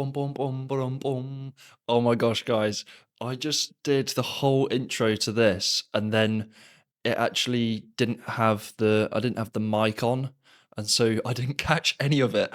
Bum, bum, bum, bum, bum. Oh my gosh, guys. I just did the whole intro to this and then it actually didn't have the mic on, and so I didn't catch any of it.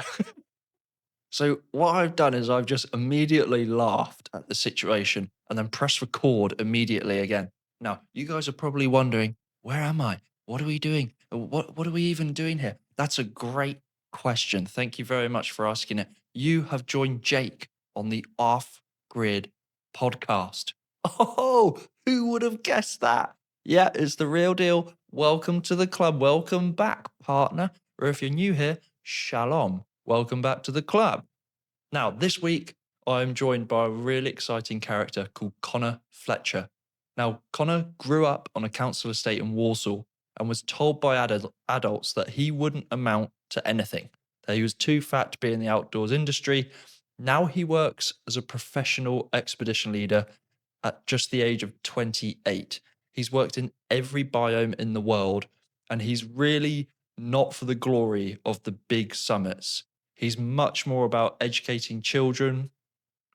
So what I've done is I've just immediately laughed at the situation and then pressed record immediately again. Now, you guys are probably wondering, where am I? What are we doing? What are we even doing here? That's a great question. Thank you very much for asking it. You have joined Jake on the Off Grid podcast. Oh, who would have guessed that? Yeah, it's the real deal. Welcome to the club. Welcome back, partner. Or if you're new here, shalom. Welcome back to the club. Now, this week, I'm joined by a really exciting character called Connor Fletcher. Now, Connor grew up on a council estate in Warsaw and was told by adults that he wouldn't amount to anything, that he was too fat to be in the outdoors industry. Now he works as a professional expedition leader at just the age of 28. He's worked in every biome in the world, and he's really not for the glory of the big summits. He's much more about educating children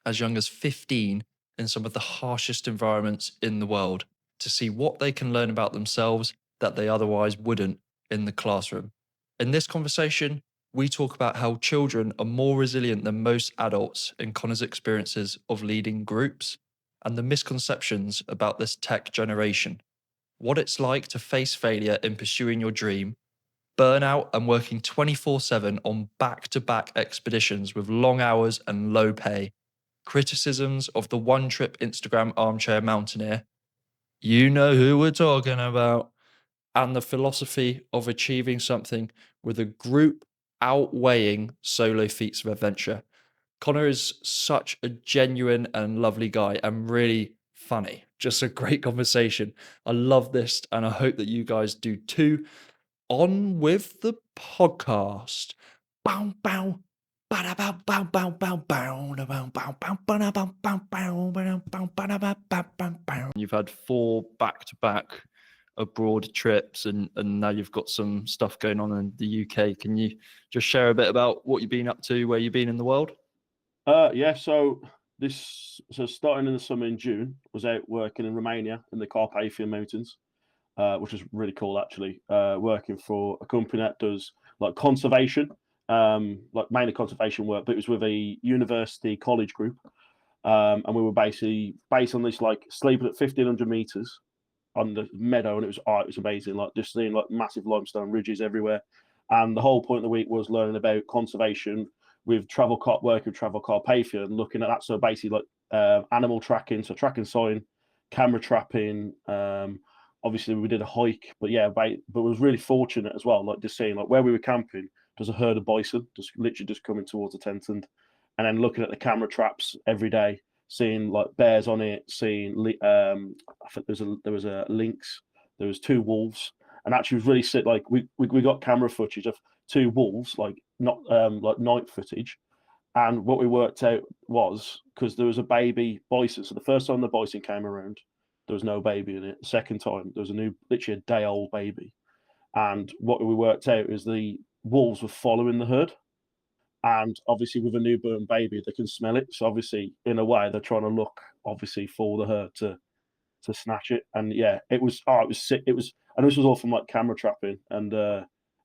as young as 15 in some of the harshest environments in the world to see what they can learn about themselves that they otherwise wouldn't in the classroom. In this conversation, we talk about how children are more resilient than most adults in Connor's experiences of leading groups and the misconceptions about this tech generation, what it's like to face failure in pursuing your dream, burnout and working 24/7 on back to back expeditions with long hours and low pay, criticisms of the one trip Instagram armchair mountaineer, you know who we're talking about, and the philosophy of achieving something with a group outweighing solo feats of adventure. Connor is such a genuine and lovely guy and really funny. Just a great conversation. I love this and I hope that you guys do too. On with the podcast. Bow, bow, bada, bow, bow, bow, bow, bow, da, bow, bow, bow, bada, bow, bow, bow, bada, bow, bada, bow, bow, bow, bow. You've had 4 back-to-back abroad trips and now you've got some stuff going on in the UK. Can you just share a bit about what you've been up to, where you've been in the world? Yeah, so starting in the summer in June, was out working in Romania in the Carpathian Mountains, which was really cool actually. Working for a company that does like conservation, like mainly conservation work, but it was with a university college group. And we were basically based on this like sleeping at 1,500 meters on the meadow, and it was amazing. Like just seeing like massive limestone ridges everywhere. And the whole point of the week was learning about conservation with working with Travel Carpathia and looking at that. So basically, like animal tracking, so tracking sign, camera trapping. Obviously, we did a hike, but yeah, but it was really fortunate as well. Like just seeing like where we were camping, there's a herd of bison just literally just coming towards the tent, and then looking at the camera traps every day, seeing like bears on it, seeing I think there was a lynx, there was 2 wolves, and actually it was really sick. Like we got camera footage of 2 wolves, like not like night footage. And what we worked out was because there was a baby bison. So the first time the bison came around, there was no baby in it. The second time, there was literally a day old baby. And what we worked out is the wolves were following the herd. And obviously, with a newborn baby, they can smell it. So obviously, in a way, they're trying to look obviously for the herd to snatch it. And yeah, it was sick. It was, and this was all from like camera trapping, and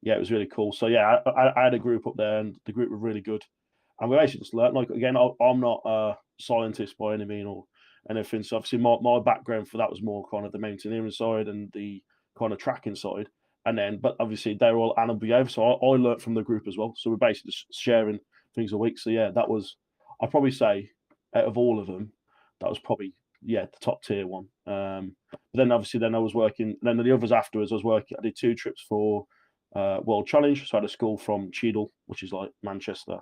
yeah, it was really cool. So yeah, I had a group up there, and the group were really good. And we actually just learned. Like again, I'm not a scientist by any mean or anything. So obviously, my background for that was more kind of the mountaineering side and the kind of tracking side. And then, but obviously, they're all animal behavior. So I learned from the group as well. So we're basically just sharing things a week. So yeah, that was, I'd probably say, out of all of them, that was probably yeah the top tier one. But then obviously then I was working. Then the others afterwards, I was working. I did 2 trips for World Challenge. So I had a school from Cheadle, which is like Manchester,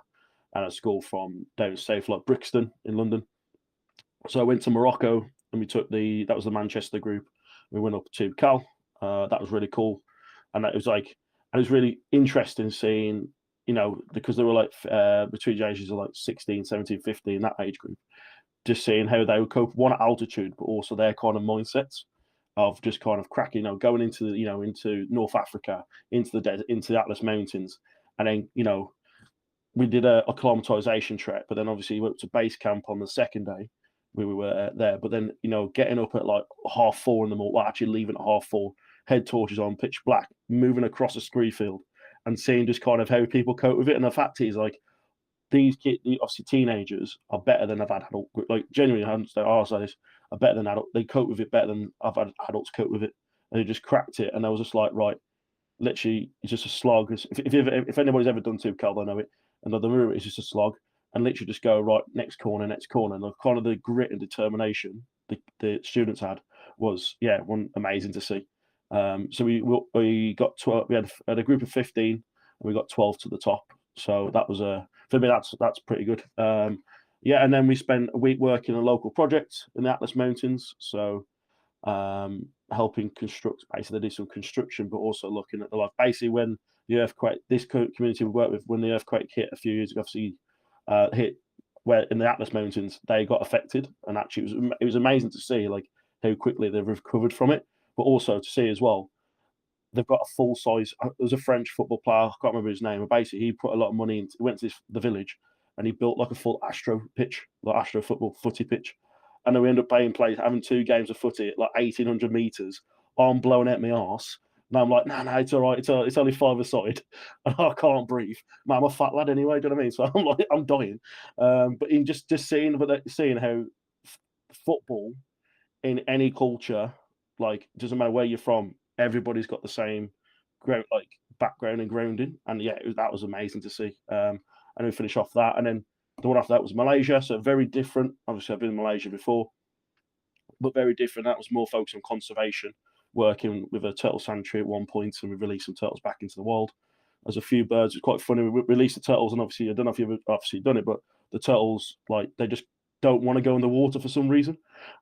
and a school from down south like Brixton in London. So I went to Morocco and we took that was the Manchester group. We went up to Cal. That was really cool, and that was like and it was really interesting seeing because they were like between the ages of like 16, 17, 15, that age group, just seeing how they would cope one at altitude, but also their kind of mindsets of just kind of cracking, going into into North Africa, into the desert, into the Atlas Mountains, and then we did a acclimatization trek, but then obviously we went to base camp on the second day. We were there, but then getting up at like 4:30 in the morning, well, actually leaving at 4:30, head torches on, pitch black, moving across a scree field, and seeing just kind of how people cope with it. And the fact is, like, these kids, obviously teenagers, are better than I've had adult. Like, genuinely, I understand. I say this, are better than adult. They cope with it better than I've had adults cope with it. And they just cracked it, and I was just like, right, literally, it's just a slog. If anybody's ever done 2 Cal, they know it. And the route is just a slog, and literally just go right next corner, next corner. And the kind of the grit and determination the students had was, yeah, one amazing to see. So we got 12. We had a group of 15, and we got 12 to the top. So that was for me, that's pretty good. Yeah, and then we spent a week working on a local project in the Atlas Mountains. So helping construct. Basically, they did some construction, but also looking at the life. Basically, when the earthquake, this community we worked with, when the earthquake hit a few years ago, obviously hit where in the Atlas Mountains, they got affected, and actually it was amazing to see like how quickly they've recovered from it, but also to see as well they've got a full size. There's a French football player, I can't remember his name, but basically he put a lot of money into. Went to the village, and he built like a full Astro pitch, like Astro football footy pitch, and then we end up having 2 games of footy at like 1,800 meters. I'm blowing out my arse. And I'm like, no, it's all right. It's only 5 aside, and I can't breathe. Man, I'm a fat lad anyway. Do you know what I mean? So I'm like, I'm dying. But in just seeing how football in any culture, like, doesn't matter where you're from, everybody's got the same like background and grounding. And yeah, that was amazing to see. And we finish off that, and then the one after that was Malaysia. So very different. Obviously, I've been in Malaysia before, but very different. That was more focused on conservation, working with a turtle sanctuary at one point, and we released some turtles back into the wild. There's a few birds. It's quite funny. We released the turtles, and obviously, I don't know if you've obviously done it, but the turtles, like, they just don't want to go in the water for some reason.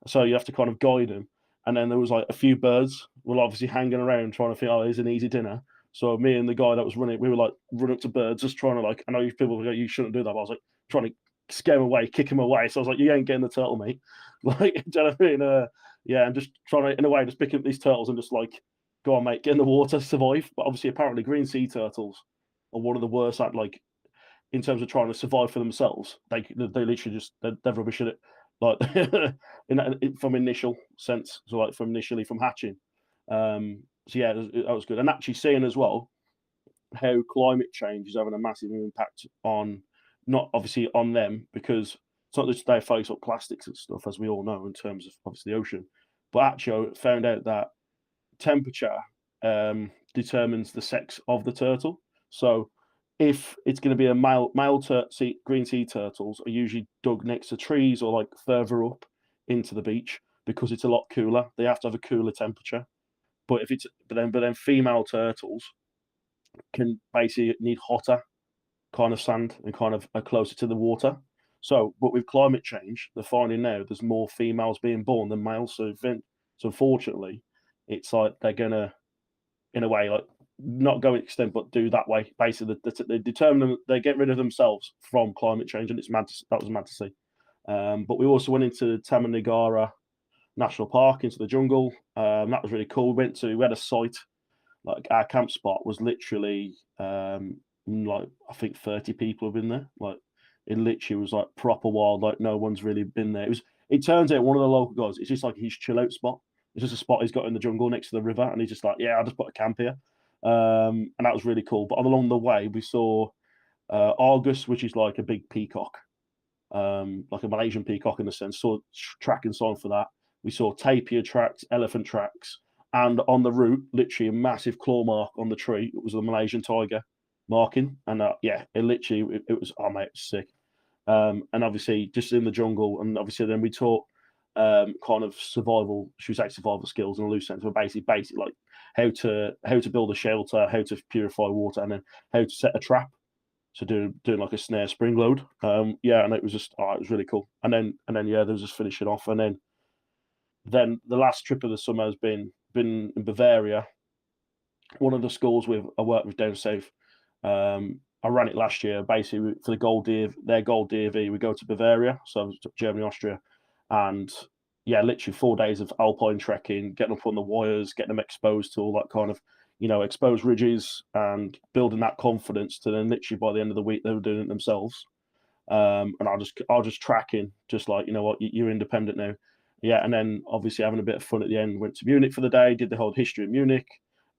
So you have to kind of guide them. And then there was like a few birds were obviously hanging around trying to think, oh, it's an easy dinner. So me and the guy that was running, we were like running up to birds, just trying to, like, I know people go, you shouldn't do that, but I was like trying to scare him away, kick him away. So I was like, you ain't getting the turtle, mate. Like, do you know what I mean? Yeah, and just trying to, in a way, just pick up these turtles and just like, go on, mate, get in the water, survive. But obviously, apparently, green sea turtles are one of the worst at, like, in terms of trying to survive for themselves. They literally just they're rubbish at it. Like, from initial sense, so like from hatching. So yeah, that was good. And actually seeing as well how climate change is having a massive impact on, not obviously on them, because it's not just they face up plastics and stuff, as we all know, in terms of obviously the ocean, but actually I found out that temperature determines the sex of the turtle. So if it's going to be a green sea turtles are usually dug next to trees or like further up into the beach because it's a lot cooler. They have to have a cooler temperature. But then female turtles can basically need hotter kind of sand and kind of are closer to the water. So, but with climate change, they're finding now there's more females being born than males. So unfortunately, it's like they're gonna, in a way, like, not go extinct, but do that way. Basically, they determine them, they get rid of themselves from climate change, and it's mad. That was mad to see. But we also went into Taman Negara National Park, into the jungle. That was really cool. We had a site, like our camp spot was literally like, I think 30 people have been there. Like, it literally was like proper wild. Like, no one's really been there. It turns out one of the local guys, it's just like his chill out spot. It's just a spot he's got in the jungle next to the river, and he's just like, yeah, I'll just put a camp here. And that was really cool. But along the way, we saw Argus, which is like a big peacock, like a Malaysian peacock in a sense. Saw track and sign for that. We saw tapir tracks, elephant tracks, and on the route, literally a massive claw mark on the tree. It was the Malaysian tiger marking, and yeah, it was, oh mate, it was sick. And obviously just in the jungle, and obviously then we taught kind of survival, should we say survival skills in a loose sense, but basically like how to build a shelter, how to purify water, and then how to set a trap. So doing like a snare spring load. Yeah, and it was just, it was really cool. And then yeah, there was just finishing off, and then the last trip of the summer has been in Bavaria. One of the schools I worked with down south. I ran it last year. Basically, for their gold DV, we go to Bavaria, so Germany, Austria, and yeah, literally 4 days of alpine trekking, getting up on the wires, getting them exposed to all that kind of exposed ridges and building that confidence to then literally by the end of the week they were doing it themselves. And I'll just track in, just like, you know what, you're independent now. Yeah, and then obviously having a bit of fun at the end. Went to Munich for the day, did the whole history of Munich,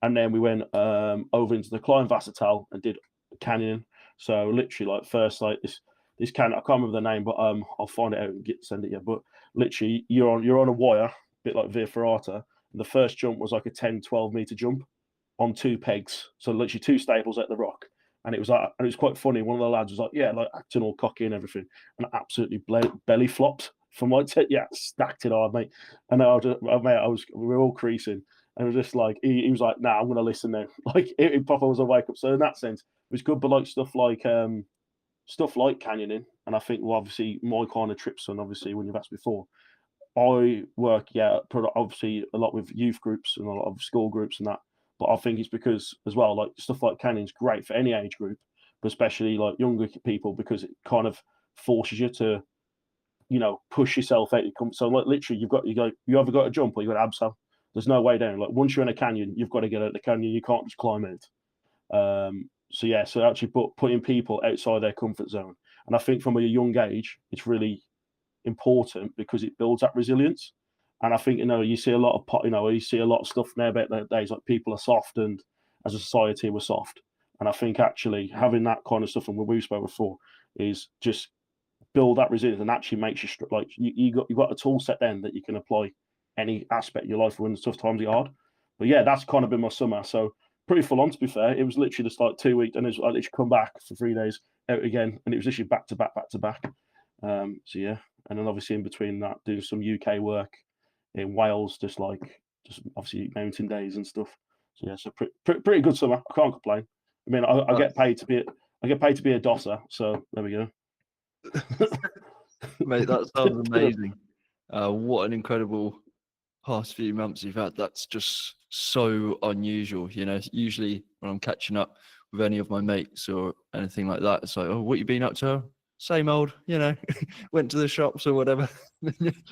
and then we went over into the Kleinwassertal and did canyoning. So literally, like first, like this canyon, I can't remember the name, but I'll find it out and send it you. But literally, you're on a wire, a bit like Via Ferrata. And the first jump was like a 10-12 meter jump on two pegs, so literally two staples at the rock. And it was like, and it was quite funny. One of the lads was like, "Yeah, like acting all cocky and everything," and absolutely belly flopped from like, yeah, stacked it hard, mate. And I was, mate, we were all creasing, and it was just like he was like, "Nah, I'm gonna listen now." Like it proper was a wake up. So in that sense, it was good. But like stuff like canyoning, and I think, well, obviously my kind of trips, and obviously when you've asked before, I work, yeah, obviously a lot with youth groups and a lot of school groups and that. But I think it's because as well, like stuff like canning's great for any age group, but especially like younger people because it kind of forces you to, push yourself out. So like literally, you either got to jump or you got to abseil. There's no way down. Like once you're in a canyon, you've got to get out of the canyon. You can't just climb out. So yeah, so actually putting people outside their comfort zone, and I think from a young age, it's really important because it builds that resilience. And I think you see a lot of you see a lot of stuff now about days like people are soft, and as a society we're soft. And I think actually having that kind of stuff, and what we spoke before, is just build that resilience and actually makes you like you got a tool set then that you can apply any aspect of your life when the tough times are hard. But yeah, that's kind of been my summer. So pretty full on, to be fair. It was literally just like 2 weeks, and it was like literally come back for 3 days out again, and it was literally back to back, back to back. So yeah, and then obviously in between that, doing some UK work in Wales, just obviously mountain days and stuff. So yeah, so pretty good summer. I can't complain. I mean, I get That's paid to be a dosser, so there we go. Mate, that sounds amazing. What an incredible past few months you've had. That's just so unusual. Usually when I'm catching up with any of my mates or anything like that, it's like, "Oh, what you been up to?" Same old, went to the shops or whatever.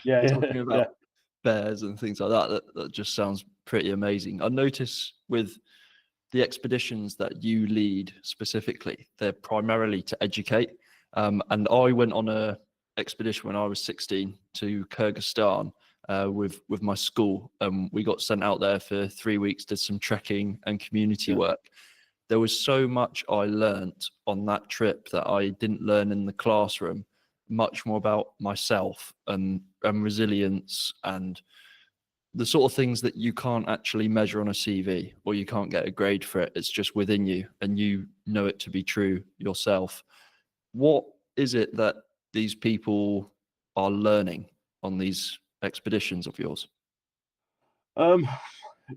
Yeah, Talking yeah, about bears and things like that. That just sounds pretty amazing. I notice with the expeditions that you lead specifically, they're primarily to educate. And I went on a expedition when I was 16 to Kyrgyzstan with my school. We got sent out there for 3 weeks, did some trekking and community yeah. work. There was so much I learnt on that trip that I didn't learn in the classroom, much more about myself and resilience and the sort of things that you can't actually measure on a CV or you can't get a grade for it. It's just within you and you know it to be true yourself. What is it that these people are learning on these expeditions of yours? Um,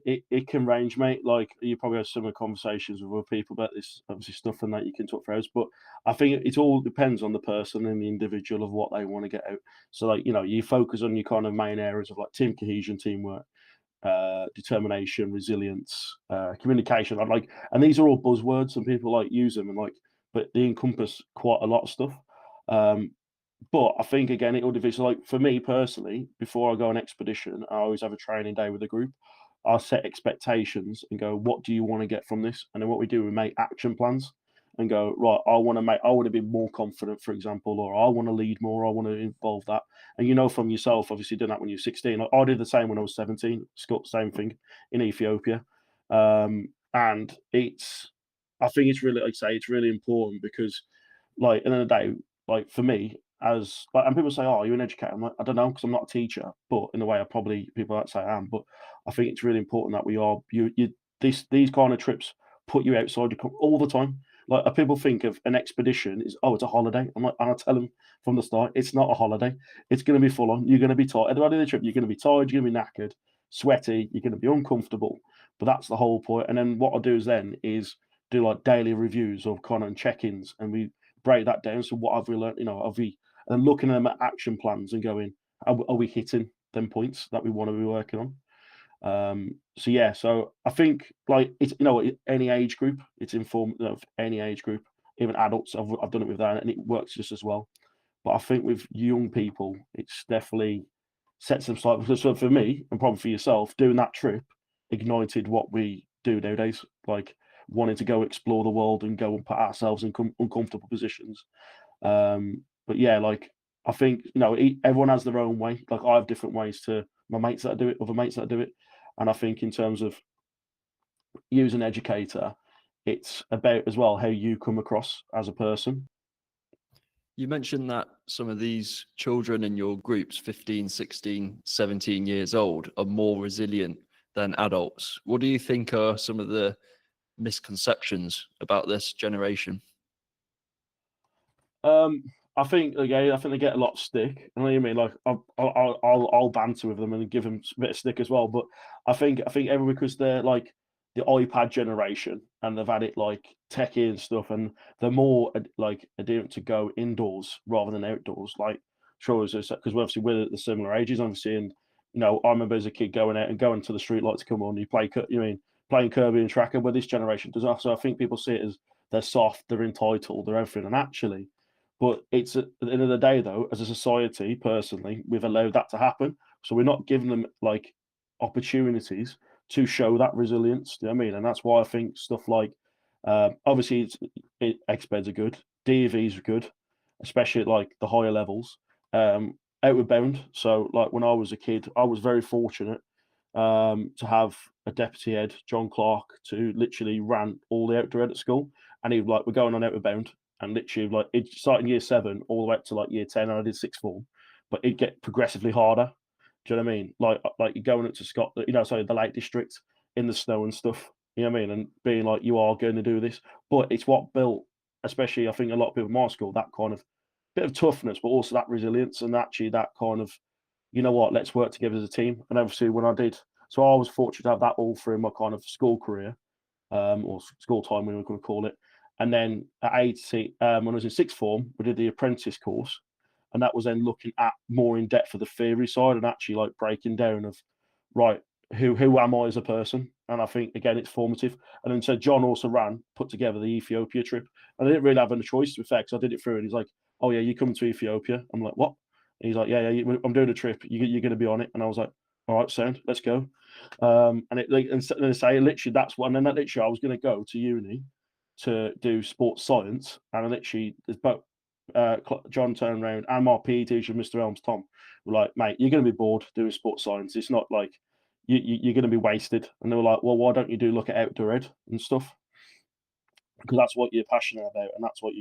it can range, mate. Like you probably have similar conversations with other people about this, obviously stuff and that you can talk for hours. But I think it all depends on the person and the individual of what they want to get out. So like you focus on your kind of main areas of like team cohesion, teamwork, determination, resilience, communication. And these are all buzzwords, and people like use them, and but they encompass quite a lot of stuff. Um, but I think again, it all depends. So like for me personally, before I go on expedition, I always have a training day with the group. I set expectations and go, what do you want to get from this? And then what we do, we make action plans and go, right, I want to be more confident, for example, or I want to lead more, I want to involve that. And from yourself, obviously doing that when you're 16. I did the same when I was 17, same thing in Ethiopia. And I think it's really, like I say, it's really important because like, at the end of the day, like for me, and people say, "Oh, are you an educator?" I'm like, I don't know because I'm not a teacher, but in a way, people might say I am. But I think it's really important that we are these kind of trips put you outside all the time. Like people think of an expedition is, oh, it's a holiday. I'm like, and I tell them from the start, it's not a holiday. It's going to be full on. You're going to be tired at the end of the trip. You're going to be tired. You're going to be knackered, sweaty. You're going to be uncomfortable. But that's the whole point. And then what I do is do like daily reviews of kind of check-ins, and we break that down. So what have we learned? Have we and looking at them at action plans and going, are we hitting them points that we want to be working on? So yeah, so I think like it's any age group, it's informed of any age group, even adults. I've done it with that, and it works just as well. But I think with young people, it's definitely sets them slightly. So for me, and probably for yourself, doing that trip ignited what we do nowadays, like wanting to go explore the world and go and put ourselves in uncomfortable positions. But yeah, like I think everyone has their own way. Like I have different ways to my mates that do it, other mates that do it, and I think in terms of you as an educator, it's about as well how you come across as a person. You mentioned that some of these children in your groups, 15, 16, 17 years old, are more resilient than adults. What do you think are some of the misconceptions about this generation? Um, I think they get a lot of stick. I know what you mean. Like I'll banter with them and give them a bit of stick as well. But I think everyone because they're like the iPad generation and they've had it like techie and stuff, and they're more like adherent to go indoors rather than outdoors. Like sure, because obviously we're at the similar ages, obviously, and I remember as a kid going out and going to the street light to come on. You play, you mean playing Kirby and Tracker, but this generation does not. So I think people see it as they're soft, they're entitled, they're everything, and actually but it's at the end of the day, though, as a society, personally, we've allowed that to happen. So we're not giving them like opportunities to show that resilience. Do you know what I mean? And that's why I think stuff like obviously expeds are good, DVs are good, especially at like the higher levels. Outward bound. So like when I was a kid, I was very fortunate to have a deputy head, John Clark, to literally ran all the outdoor ed at school. And he was like, we're going on outward bound. And literally, like, it started in year 7 all the way up to like year 10. And I did sixth form, but it'd get progressively harder. Do you know what I mean? Like you're going up to Scotland, sorry, the Lake District in the snow and stuff. You know what I mean? And being like, you are going to do this. But it's what built, especially, I think, a lot of people in my school, that kind of bit of toughness, but also that resilience and actually that kind of you know what, let's work together as a team. And obviously, when I did, so I was fortunate to have that all through my kind of school career, or school time, we were going to call it. And then at 80, when I was in sixth form, we did the apprentice course. And that was then looking at more in depth for the theory side and actually like breaking down of, right, who am I as a person? And I think, again, it's formative. And then so John also put together the Ethiopia trip. And I didn't really have any choice to be fair, because I did it through. And he's like, oh, yeah, you come to Ethiopia. I'm like, what? He's like, yeah, yeah, I'm doing a trip. You're going to be on it. And I was like, all right, sound, let's go. And it like, and then say literally that's what, and then that literally I was going to go to uni to do sports science, and I literally there's both John turned around and my PE teacher, Mr. Elms, Tom, were like, mate, you're going to be bored doing sports science. It's not like you're going to be wasted. And they were like, well, why don't you look at outdoor ed and stuff? Because that's what you're passionate about and that's what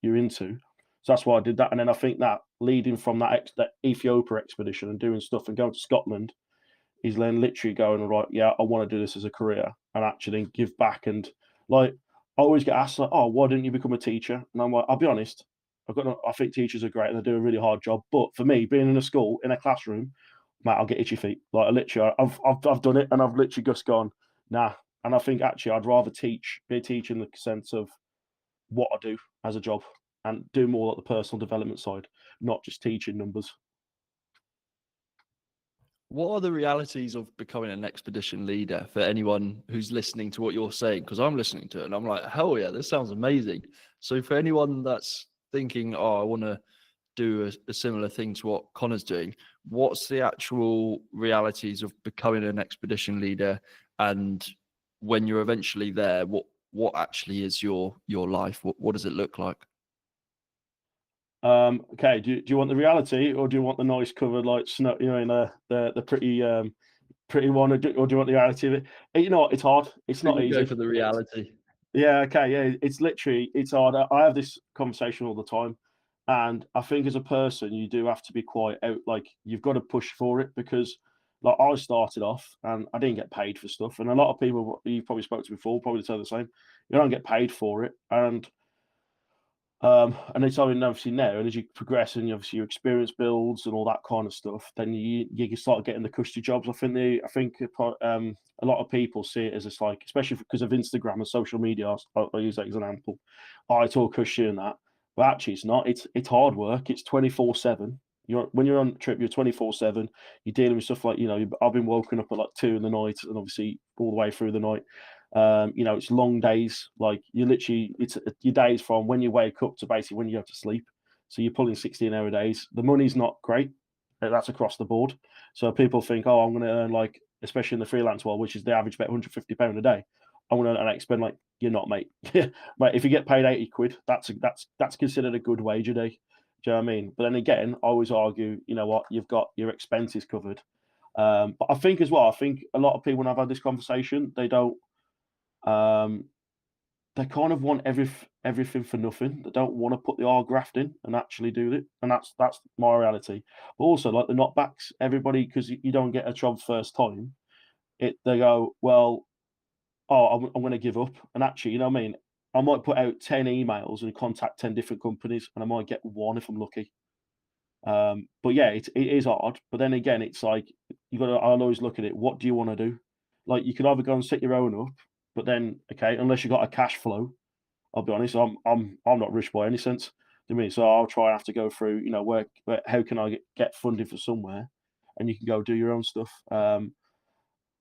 you're into. So that's why I did that. And then I think that leading from that Ethiopia expedition and doing stuff and going to Scotland is then literally going right. Yeah, I want to do this as a career and actually give back. And like I always get asked like, oh, why didn't you become a teacher? And I'm like, I'll be honest. I think teachers are great and they do a really hard job. But for me, being in a school in a classroom, mate, I'll get itchy feet. Like I literally, I've done it and I've literally just gone nah. And I think actually I'd rather be a teacher in the sense of what I do as a job and do more at the personal development side, not just teaching numbers. What are the realities of becoming an expedition leader for anyone who's listening to what you're saying? Because I'm listening to it and I'm like, hell yeah, this sounds amazing. So for anyone that's thinking, oh, I want to do a similar thing to what Connor's doing, what's the actual realities of becoming an expedition leader? And when you're eventually there, what actually is your life? What does it look like? Okay, do you want the reality or do you want the nice covered like snow? In the pretty one, or do you want the reality of it? It's hard. I It's think not we go easy. for the reality. Yeah, okay, yeah. It's hard. I have this conversation all the time, and I think as a person, you do have to be quite out. Like you've got to push for it because, like, I started off and I didn't get paid for stuff, and a lot of people you probably spoke to before probably tell the same. You don't get paid for it, and it's only obviously now, and as you progress and obviously your experience builds and all that kind of stuff, then you can start getting the cushy jobs. I think a lot of people see it as it's like, especially because of Instagram and social media. I'll use that as an example. Oh, it's all cushy and that, but actually it's not. It's hard work. It's 24/7. When you're on a trip, you're 24/7. You're dealing with stuff like I've been woken up at like 2 in the night, and obviously all the way through the night. It's long days. Like it's your days from when you wake up to basically when you go to sleep. So you're pulling 16-hour days. The money's not great. That's across the board. So people think, oh, I'm going to earn like especially in the freelance world, which is the average about £150 a day. I want to spend like you're not, mate. Mate, if you get paid 80 quid, that's considered a good wage a day. Do you know what I mean? But then again, I always argue, you know what, you've got your expenses covered. But I think as well, I think a lot of people when I've had this conversation, they don't um, they kind of want everything for nothing. They don't want to put the R graft in and actually do it, and that's my reality. But also, like the knockbacks, everybody because you don't get a job first time, they go, well, oh, I'm going to give up. And actually, you know what I mean? I might put out 10 emails and contact 10 different companies, and I might get one if I'm lucky. But yeah, it is hard. But then again, it's like you got to. I'll always look at it. What do you want to do? Like you can either go and set your own up, but then okay, unless you got a cash flow, I'll be honest, I'm not rich by any sense to me. So I'll try and have to go through, you know, where how can I get funding for somewhere, and you can go do your own stuff.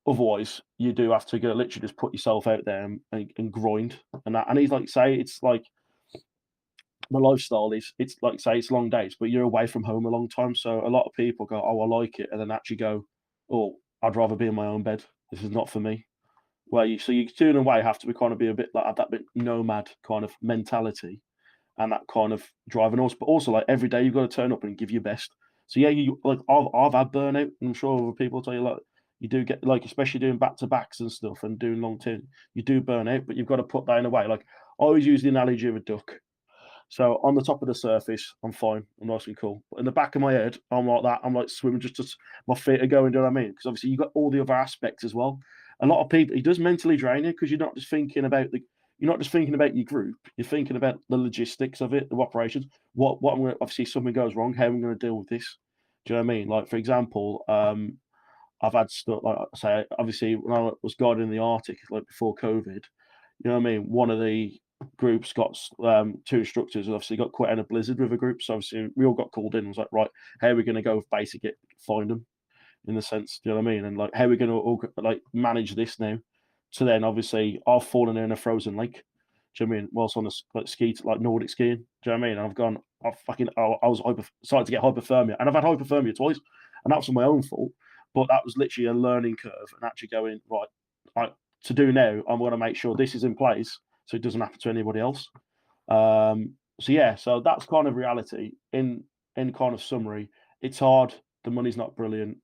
Otherwise, you do have to go literally just put yourself out there and grind. And he's like say it's like my lifestyle is it's like say it's long days, but you're away from home a long time. So a lot of people go, oh, I like it, and then actually go, oh, I'd rather be in my own bed. This is not for me. Well, you do in a way have to be kind of be a bit like have that bit nomad kind of mentality and that kind of drive, and also like every day you've got to turn up and give your best. So yeah, you like I've had burnout, and I'm sure other people tell you like you do get like especially doing back to backs and stuff and doing long term, you do burn out, but you've got to put that in a way. Like I always use the analogy of a duck. So on the top of the surface, I'm fine, I'm nice and cool. But in the back of my head, I'm like that. I'm like swimming, just my feet are going. Do you know what I mean? Because obviously you got all the other aspects as well. A lot of people, it does mentally drain you because you're not just thinking about your group. You're thinking about the logistics of it, the operations. What I'm going to obviously if something goes wrong, how I'm going to deal with this. Do you know what I mean? Like for example, I've had stuff like I say, obviously when I was guiding the Arctic, like before COVID, you know what I mean? One of the groups got two instructors obviously got caught in a blizzard with a group. So obviously we all got called in. I was like, right, how are we going to go basic it, find them in the sense, do you know what I mean? And like, how are we going to like manage this now? So then obviously I've fallen in a frozen lake. Do you know what I mean? Whilst on the like ski, like Nordic skiing. Do you know what I mean? And I've gone, I was started to get hypothermia, and I've had hypothermia twice, and that was my own fault. But that was literally a learning curve, and actually going right. To do now, I'm going to make sure this is in place so it doesn't happen to anybody else. So yeah, so that's kind of reality. In kind of summary, it's hard. The money's not brilliant.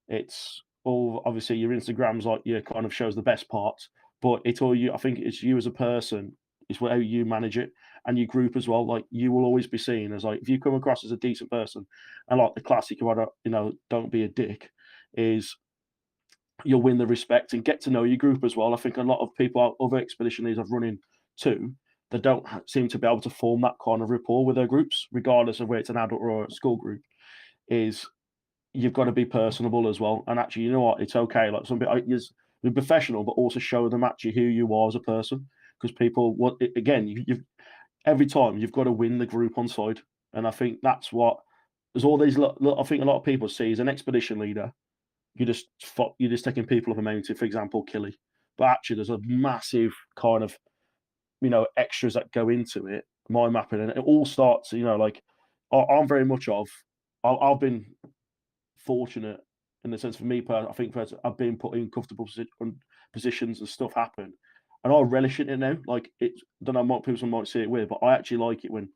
It's all obviously your Instagram's like your kind of shows the best parts, but it's all you. I think it's you as a person. It's how you manage it and your group as well. Like you will always be seen as like if you come across as a decent person, and like the classic, don't be a dick, is you'll win the respect and get to know your group as well. I think a lot of people, other expedition leaders I've run into, they don't seem to be able to form that kind of rapport with their groups, regardless of whether it's an adult or a school group. Is you've got to be personable as well. And actually, you know what? It's okay. Like some people, be professional, but also show them actually who you are as a person. Because people, again, you've every time you've got to win the group on side. And I think that's what there's all these. I think a lot of people see as an expedition leader you're just taking people off a mountain, for example, Killy. But actually, there's a massive kind of extras that go into it, mind mapping, and it all starts. Like I'm very much of. I've been fortunate in the sense for me, I think I've been put in comfortable positions and stuff happen, and I relish it now. Like it, I don't know what people might see it weird, but I actually like it when,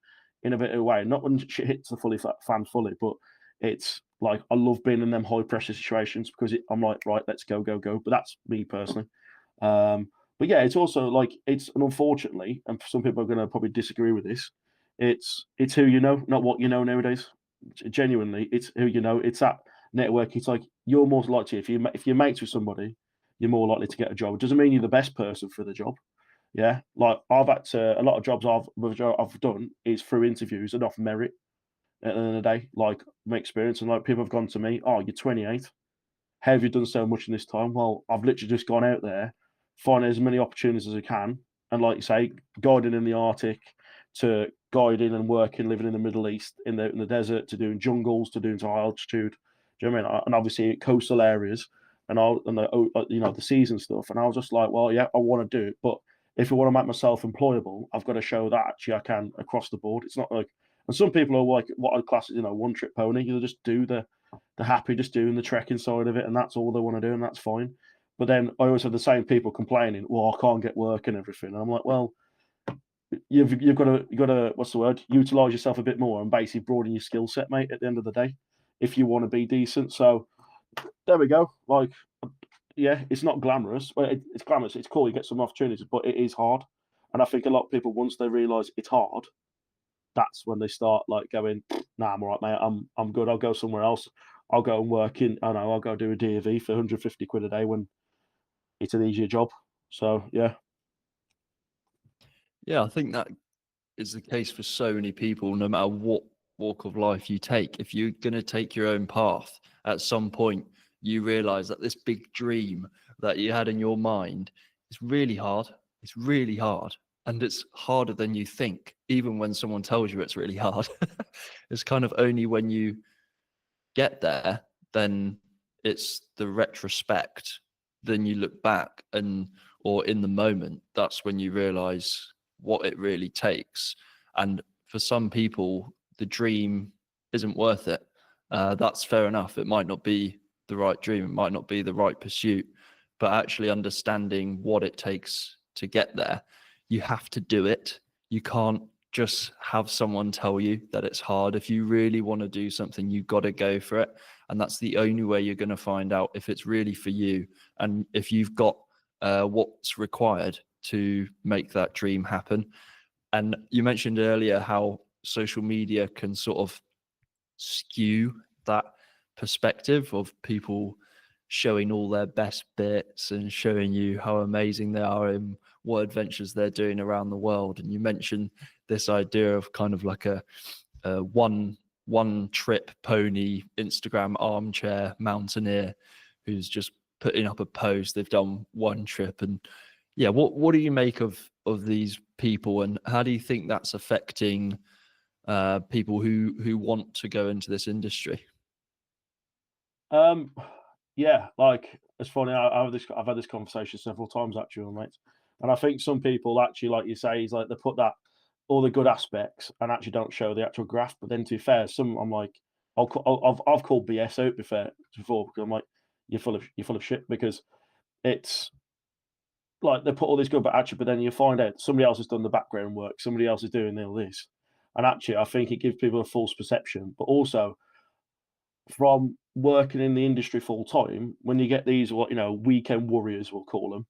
in a bit of a way, not when shit hits the fan fully, but it's like I love being in them high pressure situations because I'm like, right, let's go, go, go. But that's me personally. But yeah, it's also like and unfortunately, and some people are going to probably disagree with this. It's who you know, not what you know nowadays. Genuinely, it's who you know. It's that network. It's like you're more likely if you're mates with somebody, you're more likely to get a job. It doesn't mean you're the best person for the job. Yeah, like I've had to, a lot of jobs I've done is through interviews and off merit at the end of the day, like my experience. And like people have gone to me, oh, you're 28. How have you done so much in this time? Well, I've literally just gone out there, finding as many opportunities as I can. And like you say, guiding in the Arctic to guiding and working, living in the Middle East, in the desert, to doing jungles, to doing high altitude. Do you know what I mean? And obviously coastal areas and the season stuff. And I was just like, well, yeah, I want to do it. But if I want to make myself employable, I've got to show that actually I can across the board. It's not like and some people are like what I'd class as one trick pony. You just do the they're happy just doing the trekking side of it, and that's all they want to do, and that's fine. But then I always have the same people complaining, "Well, I can't get work and everything." And I'm like, "Well, you've got to what's the word? Utilize yourself a bit more and basically broaden your skill set, mate. At the end of the day, if you want to be decent." So there we go. Like, yeah, it's not glamorous. Well, it's glamorous. It's cool. You get some opportunities, but it is hard. And I think a lot of people, once they realise it's hard, that's when they start like going, "Nah, I'm all right, mate. I'm good. I'll go somewhere else. I'll go and work in. I know. I'll go do a DAV for 150 quid a day when it's an easier job." So yeah. Yeah, I think that is the case for so many people, no matter what walk of life you take. If you're going to take your own path, at some point, you realize that this big dream that you had in your mind is really hard. It's really hard. And it's harder than you think, even when someone tells you it's really hard. It's kind of only when you get there, then it's the retrospect. Then you look back and, or in the moment, that's when you realize what it really takes. And for some people, the dream isn't worth it. That's fair enough. It might not be the right dream, it might not be the right pursuit, but actually understanding what it takes to get there, you have to do it. You can't just have someone tell you that it's hard. If you really want to do something, you got to go for it. And that's the only way you're going to find out if it's really for you and if you've got what's required to make that dream happen. And you mentioned earlier how social media can sort of skew that perspective of people showing all their best bits and showing you how amazing they are and what adventures they're doing around the world. And you mentioned this idea of kind of like a one trip pony Instagram armchair mountaineer who's just putting up a post. They've done one trip, and yeah, what do you make of these people, and how do you think that's affecting people who want to go into this industry? Um, yeah, like it's funny. I've had this conversation several times actually with mates, and I think some people actually, like you say, is like they put that all the good aspects and actually don't show the actual graph. But then, to be fair, some I'm like, I've called BS out before because I'm like, you're full of shit because it's like they put all this good, but then you find out somebody else has done the background work, somebody else is doing all this, and actually, I think it gives people a false perception. But also, from working in the industry full time, when you get these, what weekend warriors, we'll call them,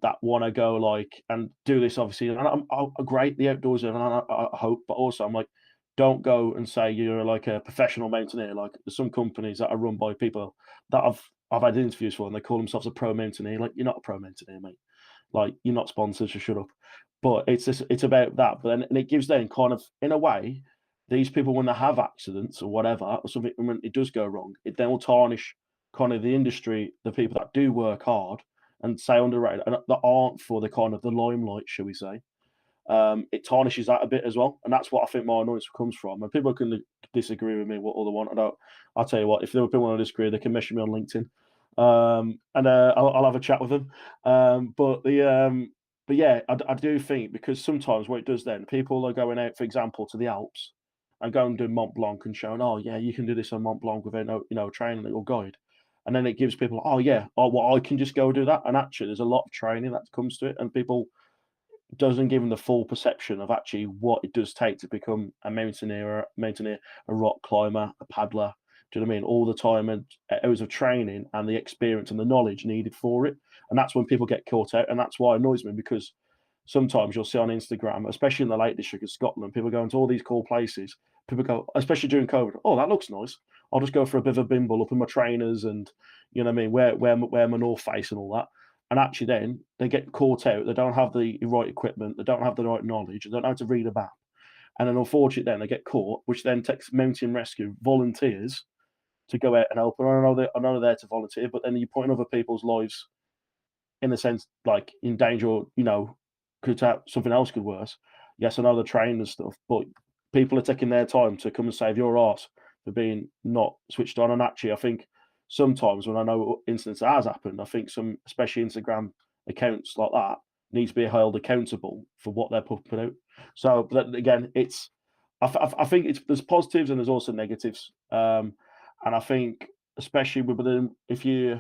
that want to go like and do this, obviously, and I'm great the outdoors, and I hope, but also I'm like, don't go and say you're like a professional mountaineer. Like there's some companies that are run by people that I've had interviews for, and they call themselves a pro mountaineer. Like you're not a pro mountaineer, mate. Like you're not sponsored, so shut up. But it's about that. But then and it gives them kind of in a way these people when they have accidents or whatever or something when it does go wrong, it then will tarnish kind of the industry, the people that do work hard and say underrated and that aren't for the kind of the limelight, shall we say. It tarnishes that a bit as well, and that's what I think my annoyance comes from. And people can disagree with me what all they want. I'll tell you what. If there are people want to disagree, they can message me on LinkedIn, and I'll have a chat with them. But yeah, I do think because sometimes what it does then, people are going out, for example, to the Alps and going to Mont Blanc and showing, oh yeah, you can do this on Mont Blanc without no, training or guide. And then it gives people, oh yeah, oh well, I can just go do that. And actually, there's a lot of training that comes to it, and people doesn't give them the full perception of actually what it does take to become a mountaineer, a rock climber, a paddler. Do you know what I mean? All the time and hours of training and the experience and the knowledge needed for it. And that's when people get caught out. And that's why it annoys me because sometimes you'll see on Instagram, especially in the Lake District of Scotland, people go into all these cool places. People go, especially during COVID, oh, that looks nice. I'll just go for a bit of a bimble up in my trainers and, you know what I mean, wear my North Face and all that. And actually, then they get caught out. They don't have the right equipment. They don't have the right knowledge. They don't know how to read a map. And then, unfortunately, then they get caught, which then takes mountain rescue volunteers to go out and help. And I know they're there to volunteer, but then you're putting other people's lives in a sense, like in danger, or, could have something else could worse. Yes, I know they're trained and stuff, but people are taking their time to come and save your arse for being not switched on. And actually, I think sometimes when I know incidents has happened, I think some, especially Instagram accounts like that, needs to be held accountable for what they're putting out. So, but again, I think there's positives and there's also negatives. And I think especially with them, if you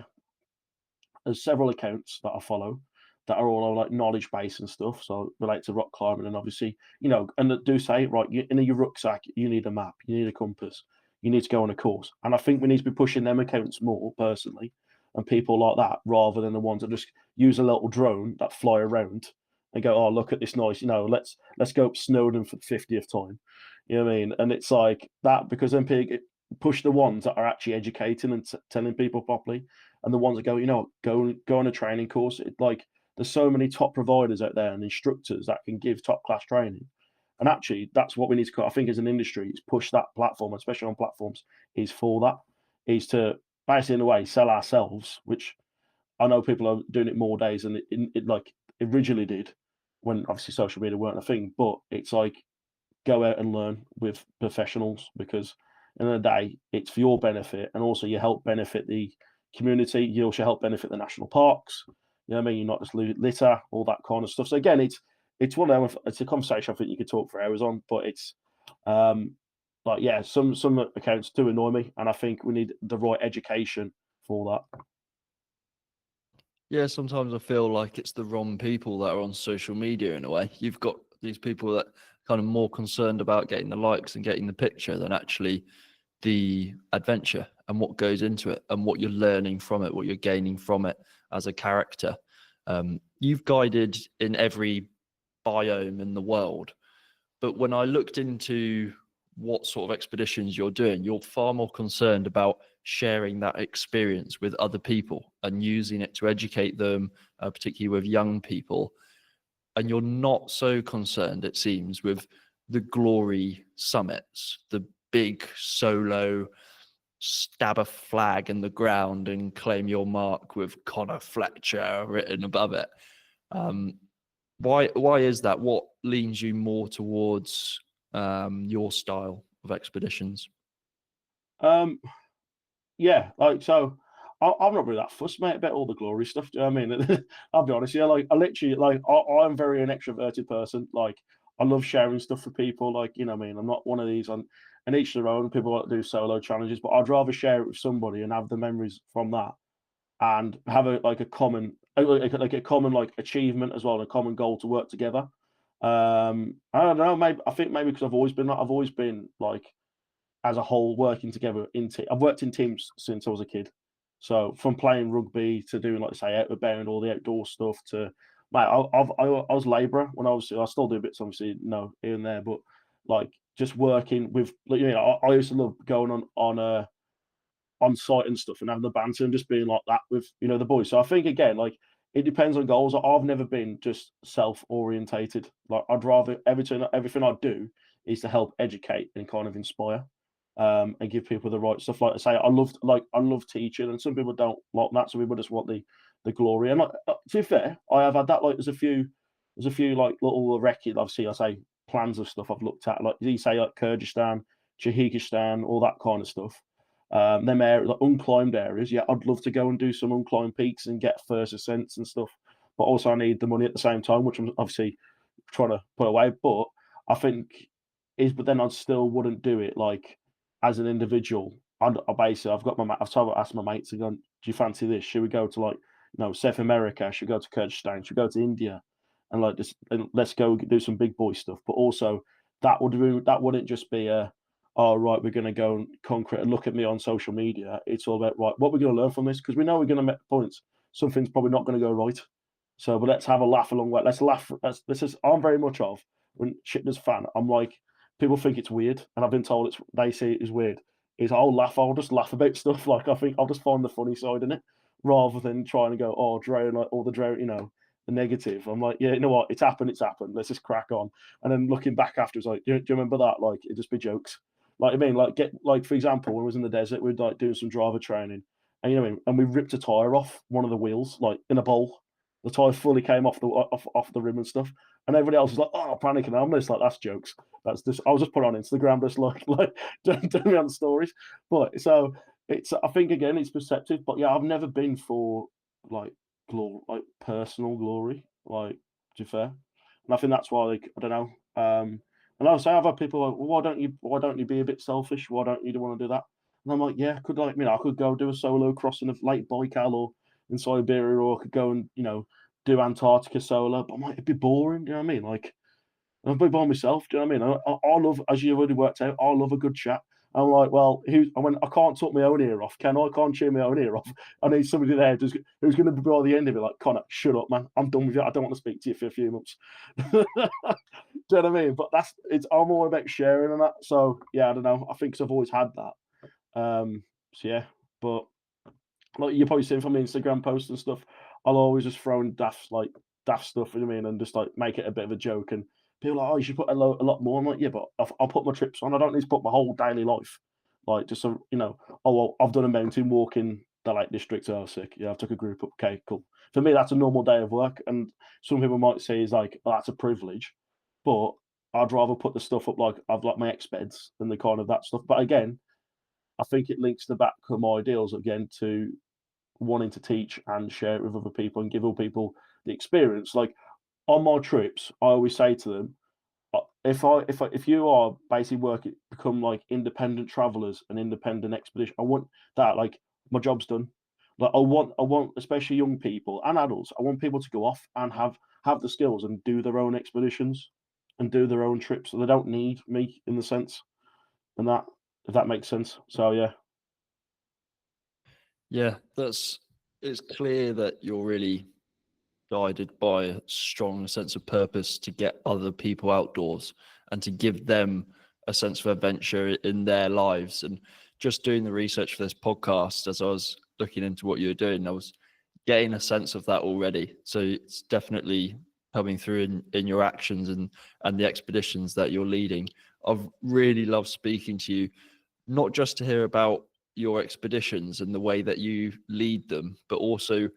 there's several accounts that I follow that are all on like knowledge base and stuff, so relate to rock climbing and obviously, and that do say, right, in your rucksack, you need a map, you need a compass, you need to go on a course. And I think we need to be pushing them accounts more personally and people like that rather than the ones that just use a little drone that fly around and go, oh, look at this nice, let's go up Snowdon for the 50th time. You know what I mean? And it's like that because then push the ones that are actually educating and telling people properly and the ones that go, go on a training course. Like there's so many top providers out there and instructors that can give top class training. And actually, that's what we need to. I think as an industry, is push that platform, especially on platforms, is for that, is to basically in a way sell ourselves, which I know people are doing it more days than it like originally did when obviously social media weren't a thing. But it's like go out and learn with professionals because in the, end of the day, it's for your benefit and also you help benefit the community. You also help benefit the national parks. You know what I mean? You're not just litter, all that kind of stuff. So again, it's one of them. It's a conversation I think you could talk for hours on, but it's um like yeah, some accounts do annoy me, and I think we need the right education for that. Yeah, sometimes I feel like it's the wrong people that are on social media in a way. You've got these people that kind of more concerned about getting the likes and getting the picture than actually the adventure and what goes into it and what you're learning from it, what you're gaining from it as a character. You've guided in every biome in the world, but when I looked into what sort of expeditions you're doing, you're far more concerned about sharing that experience with other people and using it to educate them, particularly with young people. And you're not so concerned, it seems, with the glory summits, the big solo stab a flag in the ground and claim your mark with Connor Fletcher written above it. Um, why is that? What leans you more towards your style of expeditions? Um, Yeah, like so, I'm not really that fussed, mate, about all the glory stuff. Do you know what I mean? I'll be honest, yeah. Like I literally, like I'm very an extroverted person. Like I love sharing stuff with people. Like what I mean, I'm not one of these and each their own. People like to do solo challenges, but I'd rather share it with somebody and have the memories from that and have a like a common like a common like achievement as well, and a common goal to work together. I don't know. Maybe I think maybe because I've always been like as a whole working together in I've worked in teams since I was a kid. So from playing rugby to doing like say outbound all the outdoor stuff to mate, I was labourer when I still do bits obviously here and there, but like just working with like, I used to love going on site and stuff and having the banter and just being like that with the boys. So I think again like it depends on goals. I've never been just self orientated. Like I'd rather everything I do is to help educate and kind of inspire and give people the right stuff. Like I say, I love teaching, and some people don't like that. Some people just want the glory. And like, to be fair, I have had that. Like there's a few like little record. Obviously, I say plans of stuff I've looked at. Like you say, like Kyrgyzstan, Tajikistan, all that kind of stuff. Them areas, like unclimbed areas. Yeah, I'd love to go and do some unclimbed peaks and get first ascents and stuff. But also, I need the money at the same time, which I'm obviously trying to put away. But I think but then I still wouldn't do it like as an individual. I've got asked my mates to go. Do you fancy this? Should we go to like South America? Should we go to Kyrgyzstan? Should we go to India? And like just and let's go do some big boy stuff. But also that wouldn't just be a oh right, we're going to go and conquer it and look at me on social media. It's all about right, what we're going to learn from this because we know we're going to make points. Something's probably not going to go right. So, but let's have a laugh along the way. Let's laugh. This is I'm very much of when shit does fan. I'm like people think it's weird, and I've been told they see it as weird. Is I'll just laugh about stuff. Like I think I'll just find the funny side in it rather than trying to go oh drone like all the drone the negative. I'm like yeah you know what it's happened. Let's just crack on. And then looking back after, it's like do you remember that? Like it just be jokes. Like I mean like get like for example when I was in the desert we'd like doing some driver training. And what I mean, and we ripped a tire off one of the wheels, like in a bowl. The tire fully came off the rim and stuff. And everybody else was like, "Oh, panicking!" I'm just like, "That's jokes. That's just." I was just put on Instagram, just like doing me on stories. But so it's. I think again, it's perceptive. But yeah, I've never been for like glory, like personal glory. Like to be fair, and I think that's why like I don't know. And I say I've had people like, well, why don't you be a bit selfish? Why don't you want to do that? And I'm like, yeah, could like, I could go do a solo crossing of Lake Baikal or in Siberia, or I could go and, do Antarctica solo. But I'm like, it'd be boring. Do you know what I mean? Like, I'll be by myself. Do you know what I mean? I love, as you've already worked out, I love a good chat. I'm like, well, I went, I can't talk my own ear off, can I? I can't chew my own ear off. I need somebody there who's going to be by the end of it, like, Connor, shut up, man. I'm done with you. I don't want to speak to you for a few months. Do you know what I mean? But I'm all about sharing and that. So yeah, I don't know. I think 'cause I've always had that. So yeah, but like you're probably seeing from the Instagram posts and stuff, I'll always just throw in daft stuff, you know what I mean, and just like make it a bit of a joke. And people are like, oh, you should put a lot more. I'm like, yeah, but I'll put my trips on. I don't need to put my whole daily life, like just so Oh well, I've done a mountain walk in the Lake District. Oh, sick. Yeah, I've took a group up. Okay, cool. For me, that's a normal day of work, and some people might say is like, oh, that's a privilege, but I'd rather put the stuff up like I've like my ex beds than the kind of that stuff. But again, I think it links the back of my ideals again to wanting to teach and share it with other people and give other people the experience. Like on my trips, I always say to them, if you are basically working, become like independent travelers and independent expedition, I want that. Like my job's done. Like I want, especially young people and adults. I want people to go off and have the skills and do their own expeditions and do their own trips. So they don't need me in the sense, and that if that makes sense. So yeah. Yeah, it's clear that you're really guided by a strong sense of purpose to get other people outdoors and to give them a sense of adventure in their lives. And just doing the research for this podcast, as I was looking into what you were doing, I was getting a sense of that already. So it's definitely coming through in your actions and the expeditions that you're leading. I've really loved speaking to you, not just to hear about your expeditions and the way that you lead them, but also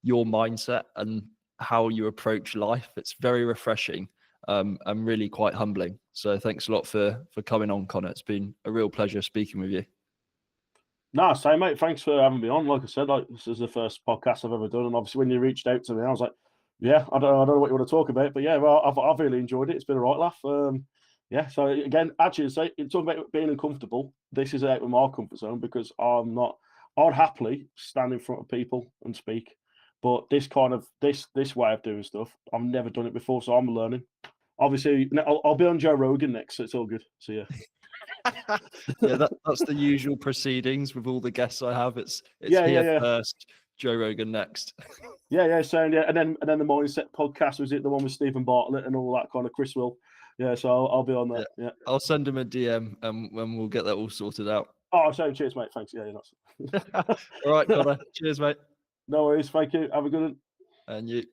your mindset and how you approach life. It's very refreshing, and really quite humbling. So thanks a lot for coming on, Connor. It's been a real pleasure speaking with you. No, same mate. Thanks for having me on. Like I said, like this is the first podcast I've ever done, and obviously when you reached out to me, I was like, yeah, I don't know what you want to talk about, but yeah, well, I've really enjoyed it. It's been a right laugh. Yeah. So again, actually, say talking about being uncomfortable. This is out of my comfort zone because I'm not. I'd happily stand in front of people and speak, but this kind of this way of doing stuff, I've never done it before, so I'm learning. Obviously, I'll be on Joe Rogan next, so it's all good. So yeah. Yeah, that's the usual proceedings with all the guests I have. It's Yeah, yeah, here yeah. first, Joe Rogan next. Yeah, yeah, so yeah, and then the Mindset podcast was it the one with Stephen Bartlett and all that kind of Chris Will. Yeah, so I'll be on that. Yeah, Yeah. I'll send him a DM and we'll get that all sorted out. Oh, so cheers, mate. Thanks. Yeah, you're All right, nuts. Connor. Cheers, mate. No worries. Thank you. Have a good one. And you.